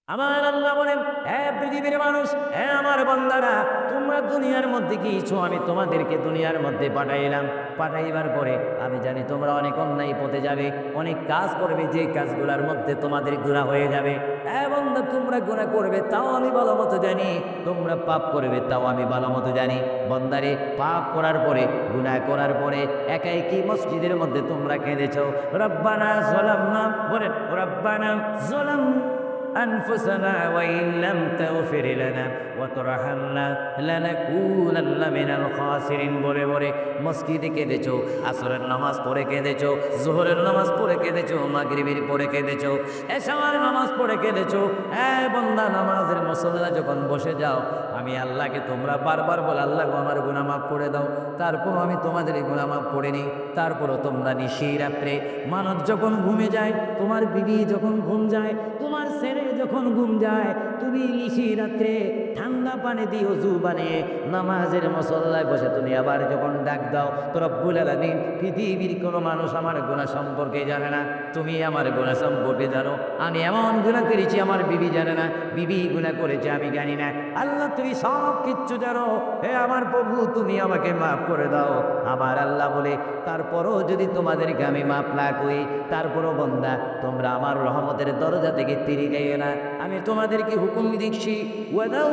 আমার আল্লাহ বলেন, হে পৃথিবীর মানুষ, হে আমার বান্দারা, তোমরা দুনিয়ার মধ্যে গিয়েছো, আমি তোমাদেরকে দুনিয়ার মধ্যে পাঠাইলাম। পাঠাইবার পরে আমি জানি তোমরা অনেক অন্যায় পথে যাবে, অনেক কাজ করবে, যে কাজগুলোর মধ্যে তোমাদের গুনাহ হয়ে যাবে। হে বান্দা, তোমরা গুনাহ করবে তাও আমি ভালো মতো জানি, তোমরা পাপ করবে তাও আমি ভালো মতো জানি। বান্দারে, পাপ করার পরে, গুনাহ করার পরে একা একই মসজিদের মধ্যে তোমরা কেঁদেছো, রব্বানা যালামনা, বলেন রব্বানা যালামনা أنفسنا وإن لم تغفر لنا وترحمنا لنكونن من الخاسرين বলে বলে মসজিদে কেঁদেছো, আসরের নামাজ পড়ে কেঁদেছো, জোহরের নামাজ পড়ে কেঁদেছো, মাগরিবের পড়ে কেঁদেছো, এশার নামাজ পড়ে কেঁদেছো। বান্দা, নামাজের মুসল্লা যখন বসে যাও, আমি আল্লাহকে তোমরা বারবার বল, আল্লাহ গো আমার গুনাহ মাফ করে দাও। তারপরও আমি তোমাদের গুনাহ মাফ করে নিই। তারপরও তোমরা নিশি রাত্রে, মানুষ যখন ঘুমে যায়, তোমার বিবি যখন ঘুম যায়, তোমার ছেলে যখন ঘুম যায়, তুমি নিশি রাত্রে ঠান্ডা পানি দিয়ে ওযু বানিয়ে নামাজের মুসল্লায় বসে তুমি আবার যখন ডাক দাও, তো রব্বুল আলামিন, পৃথিবীর কোনো মানুষ আমার গুনাহ সম্পর্কে জানে না, তুমি আমার গুনাহ সম্পর্কে জানো। আমি এমন গুনাহ করেছি আমার বিবি জানে না, বিবি গুনাহ করেছে আমি জানি না। আল্লাহ, তুমি সব কিচ্ছু জানো। হে আমার প্রভু, তুমি আমাকে মাফ করে দাও। আমার আল্লাহ বলে, তারপরও যদি তোমাদেরকে আমি মাফ না করি, তারপরও বান্দা, তোমরা আমার রহমতের দরজা থেকে ফিরে যাইও না। আমি তোমাদেরকে হুকুম দিচ্ছি, ওয়ালাউ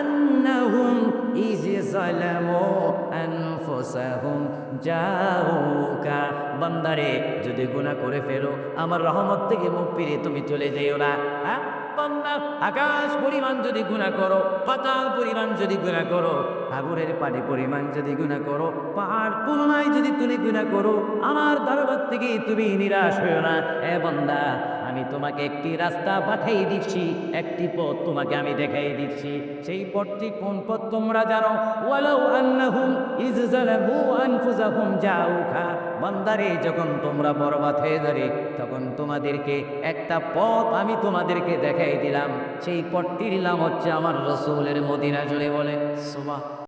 আন্নাহুম ইয যালামু আনফুসাহুম জাউকা, বান্দারে, যদি গুনাহ করে ফেলো, আমার রহমত থেকে মুখ ফিরে তুমি চলে যাইও না। বান্দা, আকাশ পরিমাণ যদি গুনাহ করো, পাতাল পরিমাণ যদি গুনাহ করো, সাগরের পানি পরিমাণ যদি গুনাহ করো, পাহাড় পুরমায় যদি তুমি গুনাহ করো, আমার দরবার থেকে তুমি নিরাশ হইও না। বান্দা, আমি তোমাকে একটি রাস্তা পাঠিয়ে দিচ্ছি, একটি পথ তোমাকে আমি দেখাই দিচ্ছি। সেই পথটি কোন পথ তোমরা জানো? ওয়ালাউ আন্নাহুম ইয যালামু আনফুসাহুম জাউকা, বান্দারে, যখন তোমরা বরবাদ হয়ে যাবে, তখন তোমাদেরকে একটা পথ আমি তোমাদেরকে দেখাই দিলাম। সেই পথটির নাম হচ্ছে আমার রাসূলের মদিনা। জুড়ে বলে সুবহান।